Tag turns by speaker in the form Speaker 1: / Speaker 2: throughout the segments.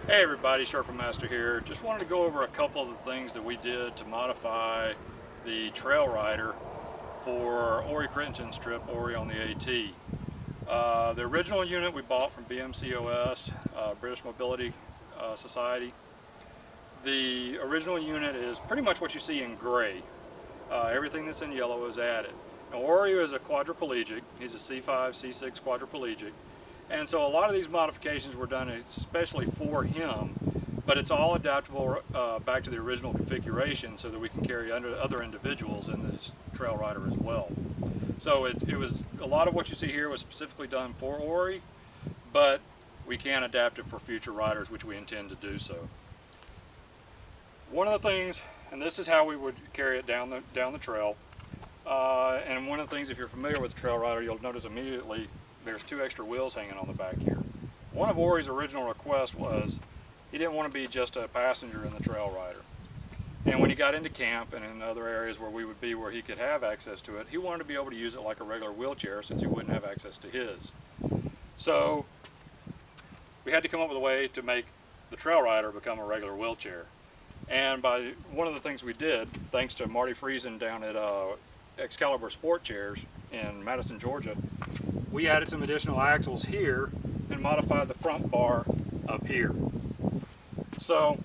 Speaker 1: Hey everybody, Sherpa Master here. Just wanted to go over a couple of the things that we did to modify the Trail Rider for ORee Crittenton strip ORee on the AT. The original unit we bought from BMCOS, British Mobility Society. The original unit is pretty much what you see in gray. Everything that's in yellow is added. Now ORee is a quadriplegic. He's a C5, C6 quadriplegic. And so a lot of these modifications were done especially for him, but it's all adaptable back to the original configuration so that we can carry other individuals in this Trail Rider as well. So it was a lot of what you see here was specifically done for ORee, but we can adapt it for future riders, which we intend to do so. One of the things, and this is how we would carry it down the trail, and one of the things, if you're familiar with the Trail Rider, you'll notice immediately there's two extra wheels hanging on the back here. One of ORee's original requests was he didn't want to be just a passenger in the Trail Rider. And when he got into camp and in other areas where we would be where he could have access to it, he wanted to be able to use it like a regular wheelchair since he wouldn't have access to his. So we had to come up with a way to make the Trail Rider become a regular wheelchair. And by one of the things we did, thanks to Marty Friesen down at Excalibur Sport Chairs in Madison, Georgia, we added some additional axles here and modified the front bar up here. So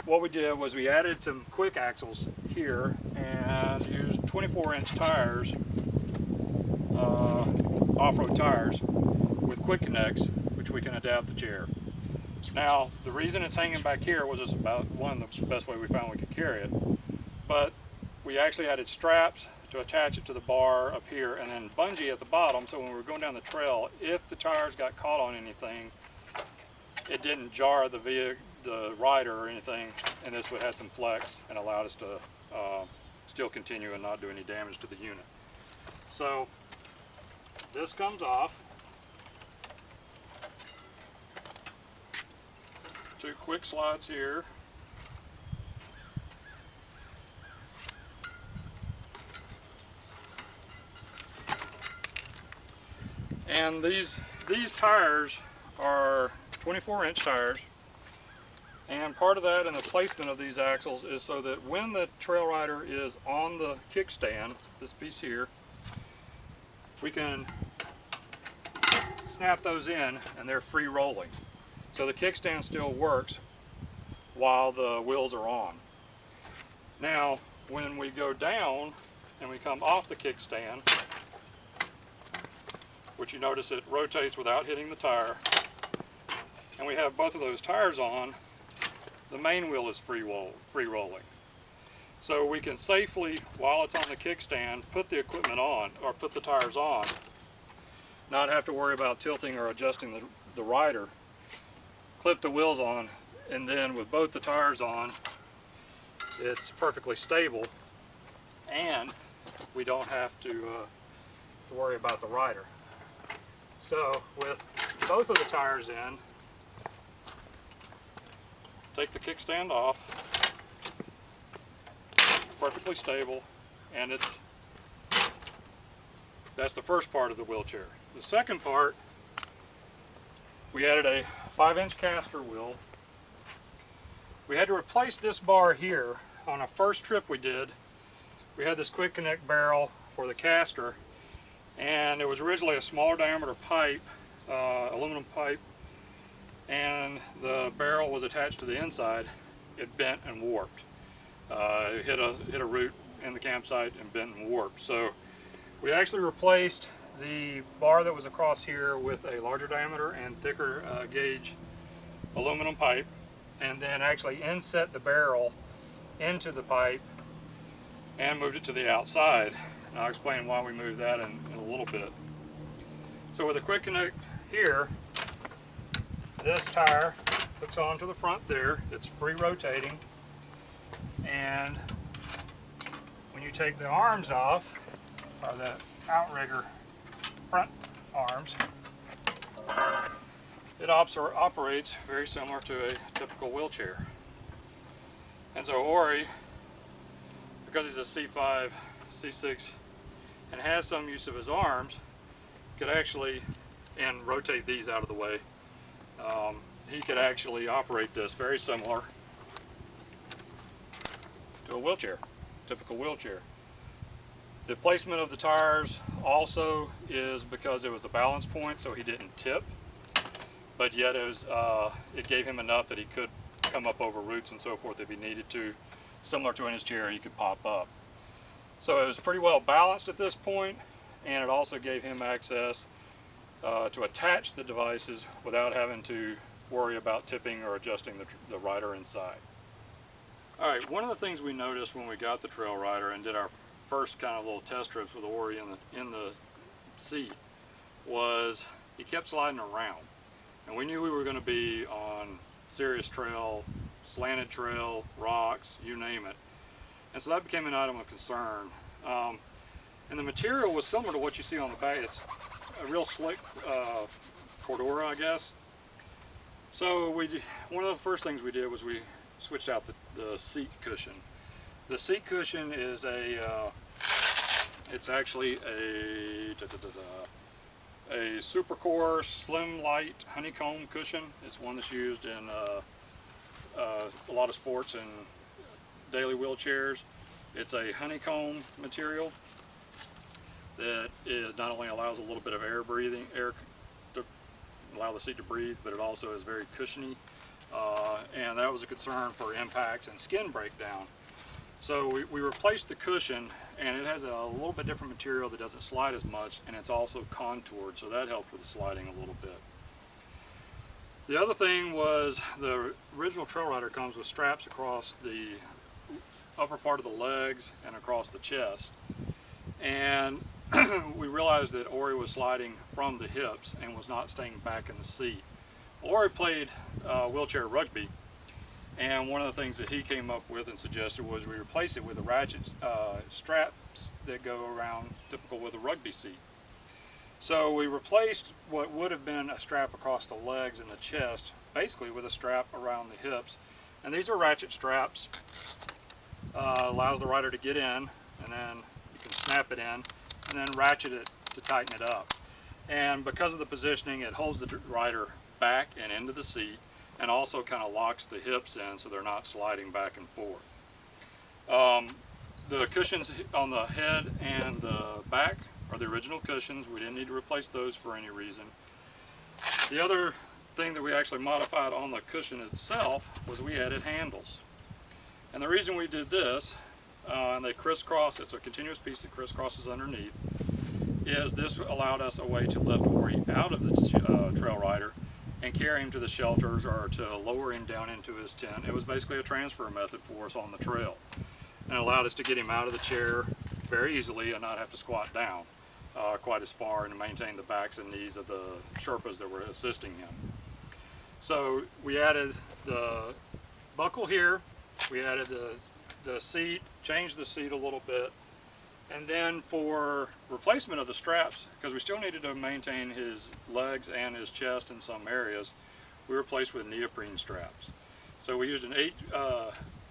Speaker 1: what we did was we added some quick axles here and used 24-inch tires, off-road tires with quick connects, which we can adapt the chair. Now the reason it's hanging back here was just about the best way we found we could carry it, but we actually added straps to attach it to the bar up here and then bungee at the bottom, so when we were going down the trail, if the tires got caught on anything, it didn't jar the rider or anything, and this would have some flex and allowed us to still continue and not do any damage to the unit. So this comes off. Two quick slides here. And these tires are 24-inch tires, and part of that and the placement of these axles is so that when the Trail Rider is on the kickstand, this piece here, we can snap those in and they're free rolling. So the kickstand still works while the wheels are on. Now when we go down and we come off the kickstand, which you notice it rotates without hitting the tire, and we have both of those tires on, the main wheel is free rolling. So we can safely, while it's on the kickstand, put the equipment on, or put the tires on, not have to worry about tilting or adjusting the rider, clip the wheels on, and then with both the tires on, it's perfectly stable, and we don't have to worry about the rider. So with both of the tires in, take the kickstand off, it's perfectly stable, and that's the first part of the wheelchair. The second part, we added a 5-inch caster wheel. We had to replace this bar here. On a first trip we did, we had this quick connect barrel for the caster, and it was originally a smaller diameter pipe, aluminum pipe, and the barrel was attached to the inside. It bent and warped. It hit a root in the campsite and bent and warped. So we actually replaced the bar that was across here with a larger diameter and thicker gauge aluminum pipe, and then actually inset the barrel into the pipe and moved it to the outside. And I'll explain why we moved that in a little bit. So with a quick connect here, this tire hooks onto the front there. It's free rotating, and when you take the arms off, or the outrigger front arms, it operates very similar to a typical wheelchair. And so ORee, because he's a C5, C6, and has some use of his arms, could actually, and rotate these out of the way, he could actually operate this very similar to a wheelchair, typical wheelchair. The placement of the tires also is because it was a balance point, so he didn't tip, but yet it gave him enough that he could come up over roots and so forth if he needed to. Similar to in his chair, he could pop up. So it was pretty well balanced at this point, and it also gave him access to attach the devices without having to worry about tipping or adjusting the rider inside. All right, one of the things we noticed when we got the trail rider and did our first kind of little test trips with ORee in the seat was he kept sliding around. And we knew we were going to be on serious trail, slanted trail, rocks, you name it. And so that became an item of concern. And the material was similar to what you see on the back. It's a real slick Cordura, I guess. So one of the first things we did was we switched out the seat cushion. The seat cushion is it's actually a Super Core Slim Light honeycomb cushion. It's one that's used in a lot of sports and daily wheelchairs. It's a honeycomb material that not only allows a little bit of air to allow the seat to breathe, but it also is very cushiony. And that was a concern for impacts and skin breakdown. So we replaced the cushion, and it has a little bit different material that doesn't slide as much, and it's also contoured, so that helped with the sliding a little bit. The other thing was the original trail rider comes with straps across the upper part of the legs and across the chest. And we realized that ORee was sliding from the hips and was not staying back in the seat. ORee played wheelchair rugby, and one of the things that he came up with and suggested was we replace it with the ratchet straps that go around, typical with a rugby seat. So we replaced what would have been a strap across the legs and the chest, basically with a strap around the hips. And these are ratchet straps. Allows the rider to get in, and then you can snap it in, and then ratchet it to tighten it up. And because of the positioning, it holds the rider back and into the seat, and also kind of locks the hips in so they're not sliding back and forth. The cushions on the head and the back are the original cushions. We didn't need to replace those for any reason. The other thing that we actually modified on the cushion itself was we added handles. And the reason we did this, and they crisscross, it's a continuous piece that crisscrosses underneath, is this allowed us a way to lift ORee out of the trail rider and carry him to the shelters or to lower him down into his tent. It was basically a transfer method for us on the trail, and it allowed us to get him out of the chair very easily and not have to squat down quite as far and maintain the backs and knees of the Sherpas that were assisting him. So we added the buckle here, we added the seat, changed the seat a little bit, and then for replacement of the straps, because we still needed to maintain his legs and his chest in some areas, we replaced with neoprene straps. So we used an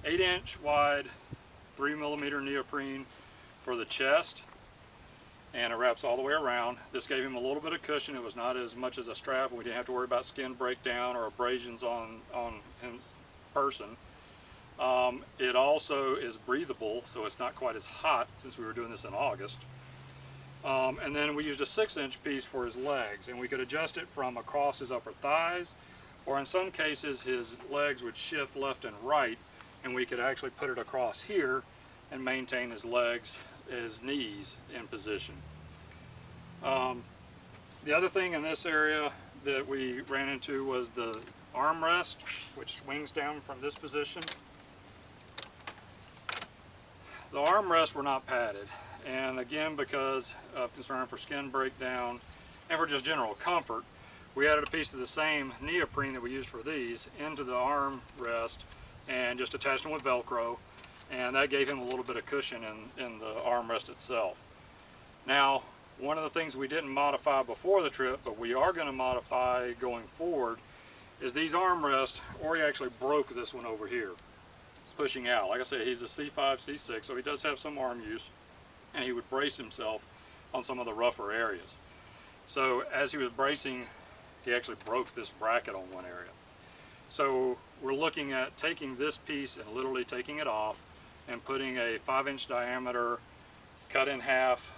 Speaker 1: 8-inch wide 3mm neoprene for the chest, and it wraps all the way around. This gave him a little bit of cushion. It was not as much as a strap. We didn't have to worry about skin breakdown or abrasions on his person. It also is breathable, so it's not quite as hot since we were doing this in August. And then we used a 6-inch piece for his legs, and we could adjust it from across his upper thighs, or in some cases his legs would shift left and right, and we could actually put it across here and maintain his legs, his knees in position. The other thing in this area that we ran into was the armrest, which swings down from this position. The armrests were not padded, and again, because of concern for skin breakdown and for just general comfort, we added a piece of the same neoprene that we used for these into the armrest and just attached them with Velcro, and that gave him a little bit of cushion in the armrest itself. Now, one of the things we didn't modify before the trip, but we are going to modify going forward, is these armrests. ORee actually broke this one over here, pushing out. Like I said, he's a C5, C6, so he does have some arm use, and he would brace himself on some of the rougher areas. So as he was bracing, he actually broke this bracket on one area. So we're looking at taking this piece and literally taking it off and putting a 5-inch diameter cut in half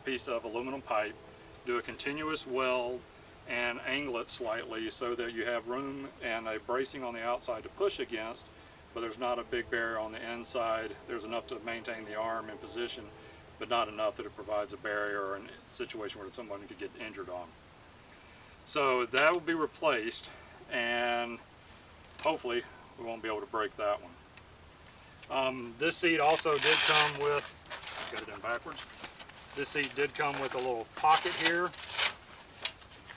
Speaker 1: piece of aluminum pipe, do a continuous weld and angle it slightly so that you have room and a bracing on the outside to push against, but there's not a big barrier on the inside. There's enough to maintain the arm in position, but not enough that it provides a barrier or a situation where someone could get injured on. So that will be replaced, and hopefully we won't be able to break that one. This seat also did come with, got it in backwards, this seat did come with a little pocket here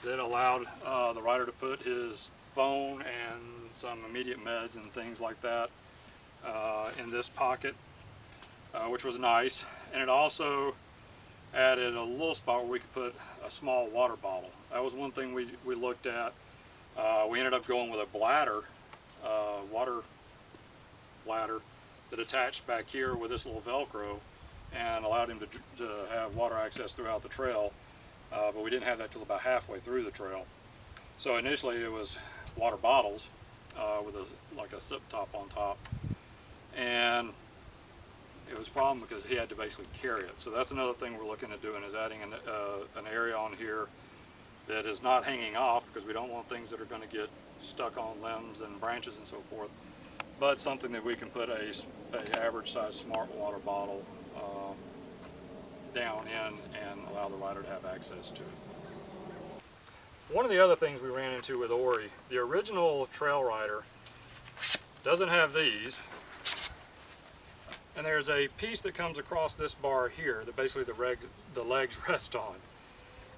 Speaker 1: that allowed the rider to put his phone and some immediate meds and things like that in this pocket, which was nice. And it also added a little spot where we could put a small water bottle. That was one thing we looked at. We ended up going with a bladder, water bladder that attached back here with this little Velcro and allowed him to have water access throughout the trail. But we didn't have that till about halfway through the trail. So initially it was water bottles with like a sip top on top, and it was a problem because he had to basically carry it. So that's another thing we're looking at doing, is adding an area on here that is not hanging off, because we don't want things that are going to get stuck on limbs and branches and so forth, but something that we can put a average size smart water bottle down in and allow the rider to have access to it. One of the other things we ran into with ORee, the original Trail Rider doesn't have these, and there's a piece that comes across this bar here that basically the legs rest on.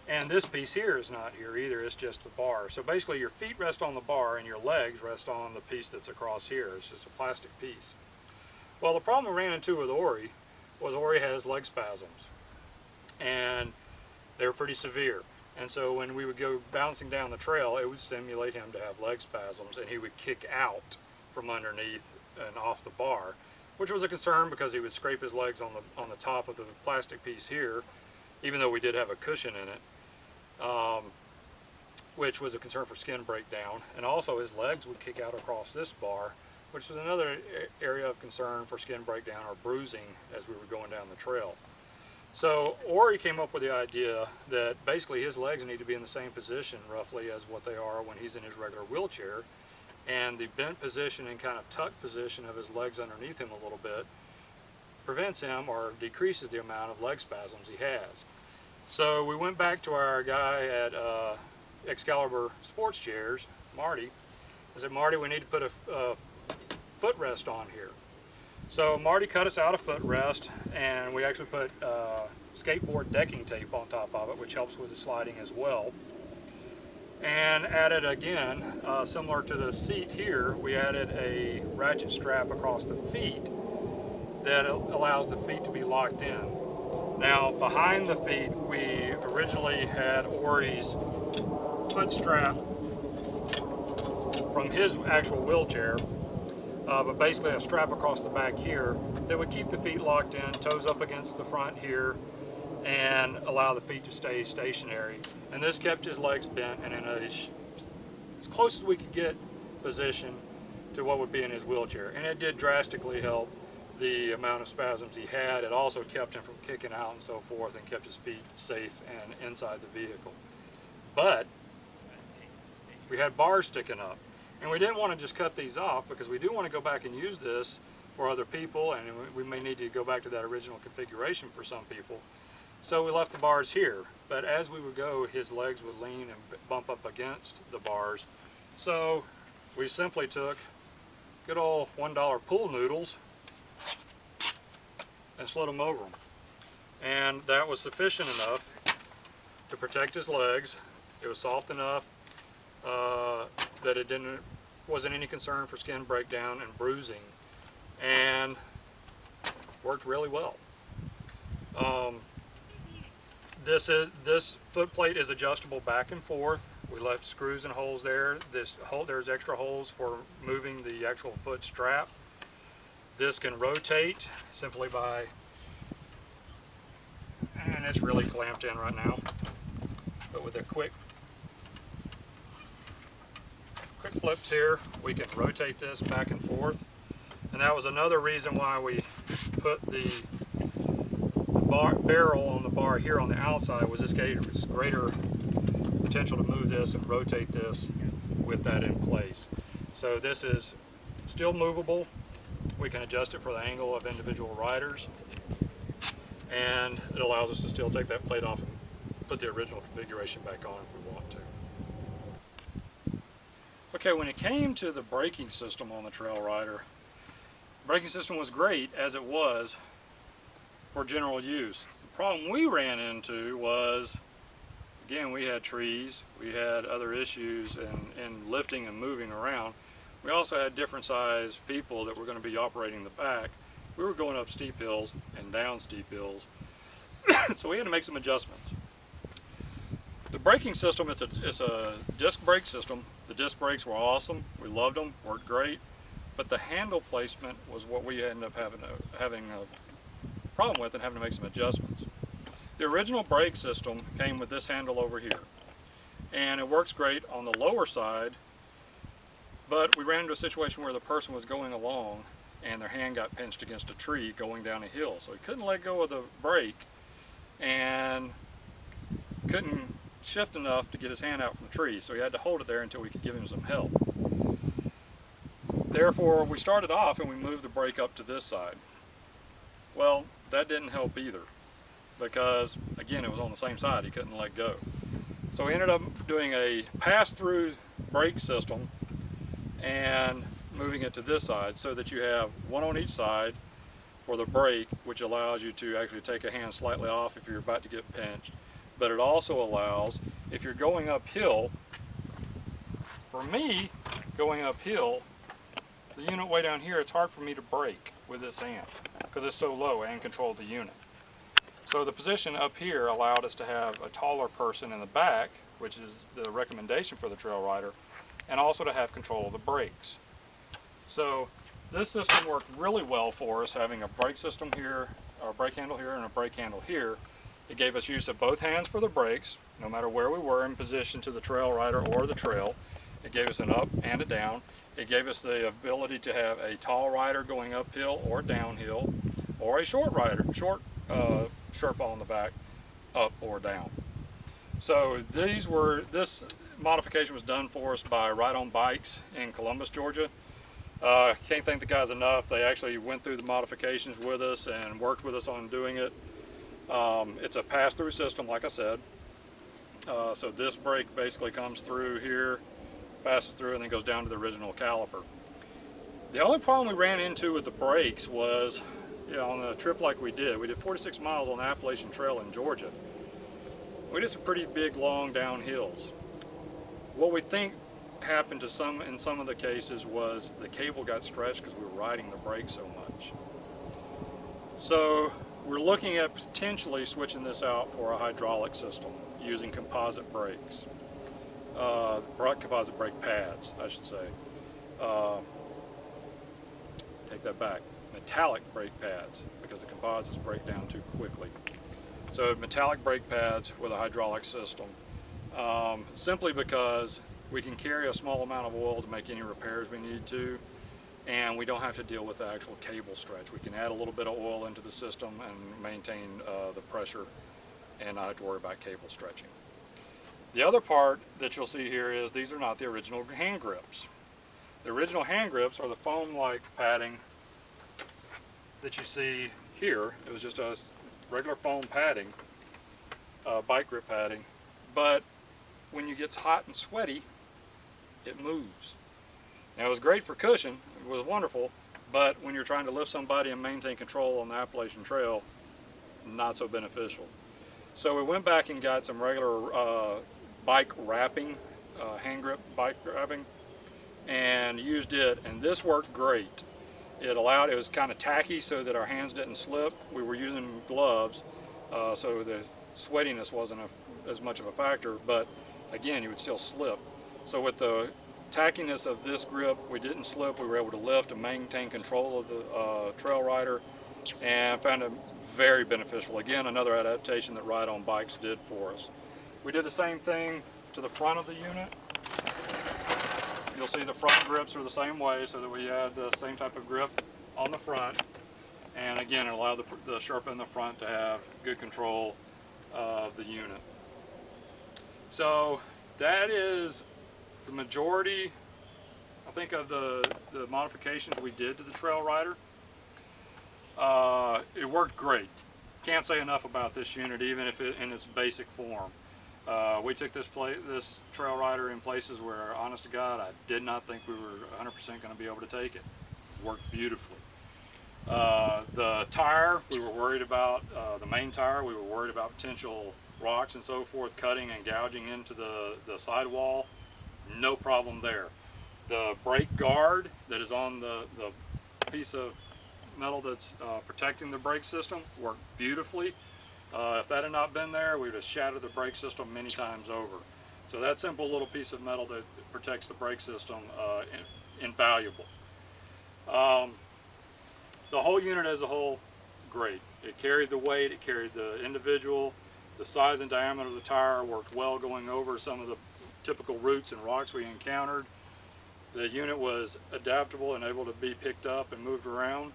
Speaker 1: And this piece here is not here either, it's just the bar. So basically your feet rest on the bar and your legs rest on the piece that's across here. It's just a plastic piece. Well, the problem we ran into with ORee was ORee has leg spasms, and they were pretty severe. And so when we would go bouncing down the trail, it would stimulate him to have leg spasms, and he would kick out from underneath and off the bar, which was a concern because he would scrape his legs on the top of the plastic piece here, even though we did have a cushion in it, which was a concern for skin breakdown. And also his legs would kick out across this bar, which was another area of concern for skin breakdown or bruising as we were going down the trail. So ORee came up with the idea that basically his legs need to be in the same position roughly as what they are when he's in his regular wheelchair, and the bent position and kind of tucked position of his legs underneath him a little bit prevents him or decreases the amount of leg spasms he has. So we went back to our guy at Excalibur Sports Chairs, Marty. I said, Marty, we need to put a footrest on here. So Marty cut us out a footrest, and we actually put skateboard decking tape on top of it, which helps with the sliding as well. And added, again, similar to the seat here, we added a ratchet strap across the feet that allows the feet to be locked in. Now, behind the feet, we originally had ORee's foot strap from his actual wheelchair, but basically a strap across the back here that would keep the feet locked in, toes up against the front here, and allow the feet to stay stationary. And this kept his legs bent and in as close as we could get position to what would be in his wheelchair. And it did drastically help the amount of spasms he had. It also kept him from kicking out and so forth, and kept his feet safe and inside the vehicle. But we had bars sticking up, and we didn't want to just cut these off, because we do want to go back and use this for other people, and we may need to go back to that original configuration for some people. So we left the bars here, but as we would go, his legs would lean and bump up against the bars. So we simply took good old $1 pool noodles and slid them over them. And that was sufficient enough to protect his legs. It was soft enough that it wasn't any concern for skin breakdown and bruising, and worked really well. This foot plate is adjustable back and forth. We left screws and holes there. There's extra holes for moving the actual foot strap. This can rotate simply by, and it's really clamped in right now, but with a quick flips here, we can rotate this back and forth. And that was another reason why we put the barrel on the bar here on the outside, was this greater potential to move this and rotate this with that in place. So this is still movable. We can adjust it for the angle of individual riders, and it allows us to still take that plate off and put the original configuration back on if we want to. Okay, when it came to the braking system on the Trail Rider, the braking system was great as it was for general use. The problem we ran into was, again, we had trees, we had other issues in lifting and moving around. We also had different sized people that were going to be operating the back. We were going up steep hills and down steep hills, so we had to make some adjustments. The braking system, it's a disc brake system. The disc brakes were awesome. We loved them, worked great, but the handle placement was what we ended up having a problem with and having to make some adjustments. The original brake system came with this handle over here, and it works great on the lower side, but we ran into a situation where the person was going along and their hand got pinched against a tree going down a hill, so he couldn't let go of the brake and couldn't shift enough to get his hand out from the tree, so he had to hold it there until we could give him some help. Therefore, we started off and we moved the brake up to this side. Well, that didn't help either, because again, it was on the same side, he couldn't let go. So we ended up doing a pass-through brake system and moving it to this side so that you have one on each side for the brake, which allows you to actually take a hand slightly off if you're about to get pinched. But it also allows, if you're going uphill, for me, going uphill, the unit way down here, it's hard for me to brake with this hand because it's so low and control the unit. So the position up here allowed us to have a taller person in the back, which is the recommendation for the Trail Rider, and also to have control of the brakes. So this system worked really well for us, having a brake system here, or a brake handle here, and a brake handle here. It gave us use of both hands for the brakes, no matter where we were in position to the Trail Rider or the trail. It gave us an up and a down. It gave us the ability to have a tall rider going uphill or downhill, or a short rider, Sherpa on the back, up or down. So this modification was done for us by Ride on Bikes in Columbus, Georgia. Can't thank the guys enough. They actually went through the modifications with us and worked with us on doing it. It's a pass-through system, like I said. So this brake basically comes through here, passes through, and then goes down to the original caliper. The only problem we ran into with the brakes was, on a trip like we did 46 miles on the Appalachian Trail in Georgia. We did some pretty big, long downhills. What we think happened in some of the cases was the cable got stretched because we were riding the brake so much. So we're looking at potentially switching this out for a hydraulic system using composite brakes, composite brake pads, I should say. Take that back. Metallic brake pads, because the composites break down too quickly. So metallic brake pads with a hydraulic system, simply because we can carry a small amount of oil to make any repairs we need to, and we don't have to deal with the actual cable stretch. We can add a little bit of oil into the system and maintain the pressure and not have to worry about cable stretching. The other part that you'll see here is these are not the original hand grips. The original hand grips are the foam-like padding that you see here. It was just a regular foam padding, bike grip padding, but when you get hot and sweaty, it moves. Now, it was great for cushion, it was wonderful, but when you're trying to lift somebody and maintain control on the Appalachian Trail, not so beneficial. So we went back and got some regular bike wrapping, hand grip bike wrapping, and used it, and this worked great. It was kind of tacky so that our hands didn't slip. We were using gloves, so the sweatiness wasn't as much of a factor, but again, you would still slip. So with the tackiness of this grip, we didn't slip. We were able to lift and maintain control of the Trail Rider, and found it very beneficial. Again, another adaptation that Ride on Bikes did for us. We did the same thing to the front of the unit. You'll see the front grips are the same way, so that we had the same type of grip on the front. And again, it allowed the Sherpa in the front to have good control of the unit. So that is the majority, I think, of the modifications we did to the Trail Rider. It worked great. Can't say enough about this unit, even if in its basic form. We took this Trail Rider in places where, honest to God, I did not think we were 100% going to be able to take it. It worked beautifully. The tire, we were worried about, the main tire, we were worried about potential rocks and so forth cutting and gouging into the sidewall. No problem there. The brake guard that is on the piece of metal that's protecting the brake system worked beautifully. If that had not been there, we would have shattered the brake system many times over. So that simple little piece of metal that protects the brake system, invaluable. The whole unit as a whole, great. It carried the weight, it carried the individual. The size and diameter of the tire worked well going over some of the typical roots and rocks we encountered. The unit was adaptable and able to be picked up and moved around.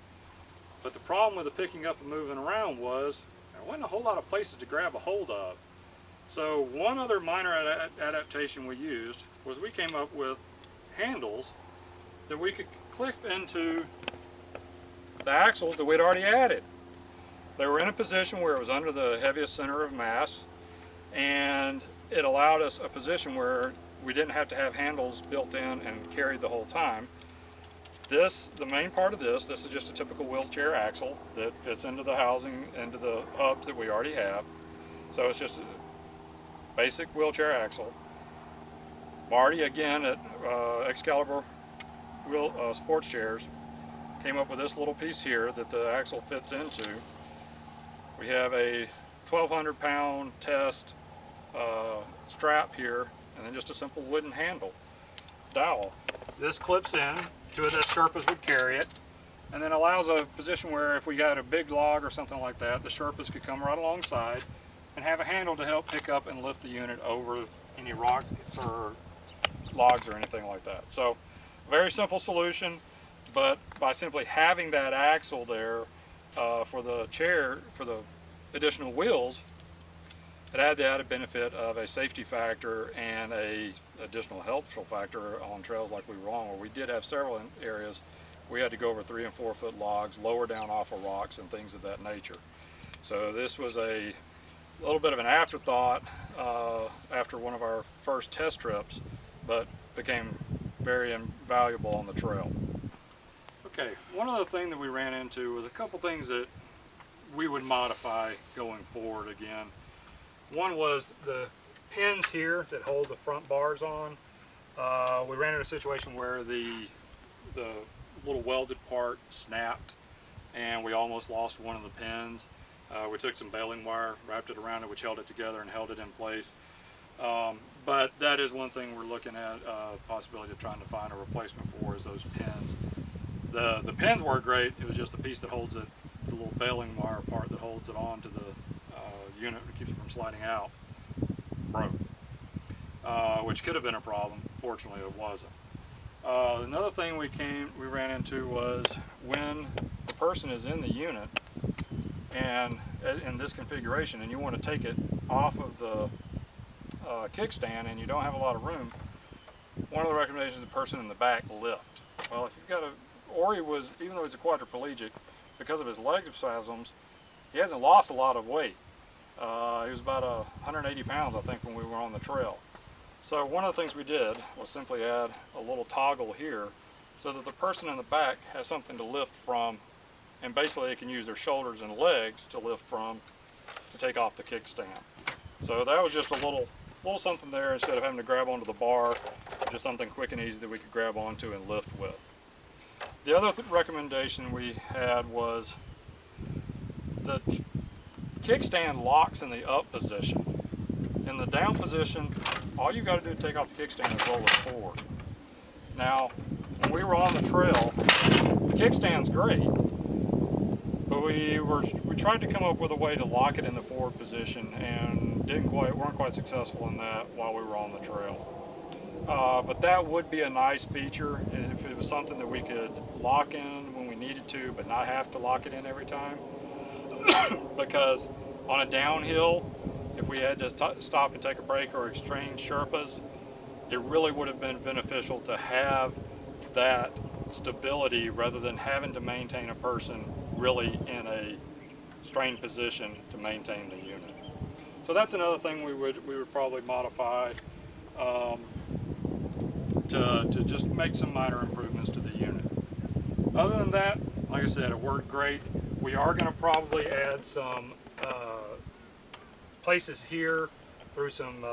Speaker 1: But the problem with the picking up and moving around was there wasn't a whole lot of places to grab a hold of. So one other minor adaptation we used was we came up with handles that we could clip into the axles that we'd already added. They were in a position where it was under the heaviest center of mass, and it allowed us a position where we didn't have to have handles built in and carried the whole time. The main part of this is just a typical wheelchair axle that fits into the housing, into the hubs that we already have. So it's just a basic wheelchair axle. Marty, again, at Excalibur sports chairs, came up with this little piece here that the axle fits into. We have a 1,200 pound test strap here, and then just a simple wooden handle dowel. This clips in to it as Sherpas would carry it, and then allows a position where if we got a big log or something like that, the Sherpas could come right alongside and have a handle to help pick up and lift the unit over any rocks or logs or anything like that. So very simple solution, but by simply having that axle there for the chair, for the additional wheels, it had the added benefit of a safety factor and a additional helpful factor on trails like we were on, where we did have several areas we had to go over 3 and 4 foot logs, lower down off of rocks and things of that nature. So this was a little bit of an afterthought after one of our first test trips, but became very invaluable on the trail. Okay, one other thing that we ran into was a couple things that we would modify going forward again. One was the pins here that hold the front bars on. We ran into a situation where the little welded part snapped and we almost lost one of the pins. We took some baling wire, wrapped it around it, which held it together and held it in place. But that is one thing we're looking at, possibility of trying to find a replacement for, is those pins. The pins work great. It was just the piece that holds it, the little baling wire part that holds it on to the unit that keeps it from sliding out, broke, which could have been a problem. Fortunately, it wasn't. Another thing we ran into was when the person is in the unit and in this configuration and you want to take it off of the kickstand and you don't have a lot of room, one of the recommendations is the person in the back lift. Well, if you've got ORee was, even though he's a quadriplegic, because of his leg spasms, he hasn't lost a lot of weight. He was about 180 pounds, I think, when we were on the trail. So one of the things we did was simply add a little toggle here so that the person in the back has something to lift from, and basically they can use their shoulders and legs to lift from to take off the kickstand. So that was just a little something there, instead of having to grab onto the bar, just something quick and easy that we could grab onto and lift with. The other recommendation we had was the kickstand locks in the up position. In the down position, all you got to do to take off the kickstand is roll it forward. Now, when we were on the trail, the kickstand's great, but we tried to come up with a way to lock it in the forward position and weren't quite successful in that while we were on the trail. but that would be a nice feature if it was something that we could lock in when we needed to, but not have to lock it in every time. Because on a downhill, if we had to stop and take a break or exchange Sherpas, it really would have been beneficial to have that stability rather than having to maintain a person really in a strained position to maintain the unit. So that's another thing we would probably modify to just make some minor improvements to the unit. Other than that, like I said, it worked great. We are going to probably add some places here through some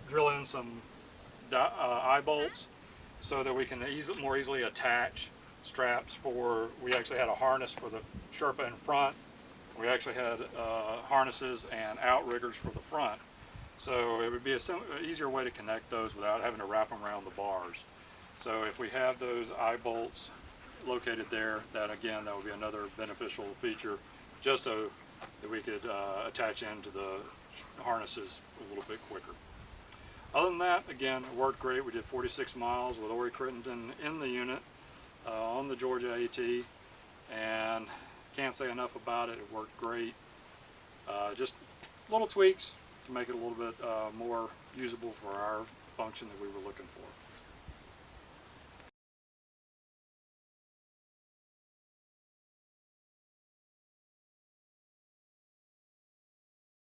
Speaker 1: drill in some eye bolts so that we can more easily attach straps for. We actually had a harness for the Sherpa in front. We actually had harnesses and outriggers for the front. So it would be an easier way to connect those without having to wrap them around the bars. So if we have those eye bolts located there, that would be another beneficial feature, just so that we could attach into the harnesses a little bit quicker. Other than that, again, it worked great. We did 46 miles with ORee Crittenden in the unit on the Georgia AT, and can't say enough about it. It worked great. Just little tweaks to make it a little bit more usable for our function that we were looking for.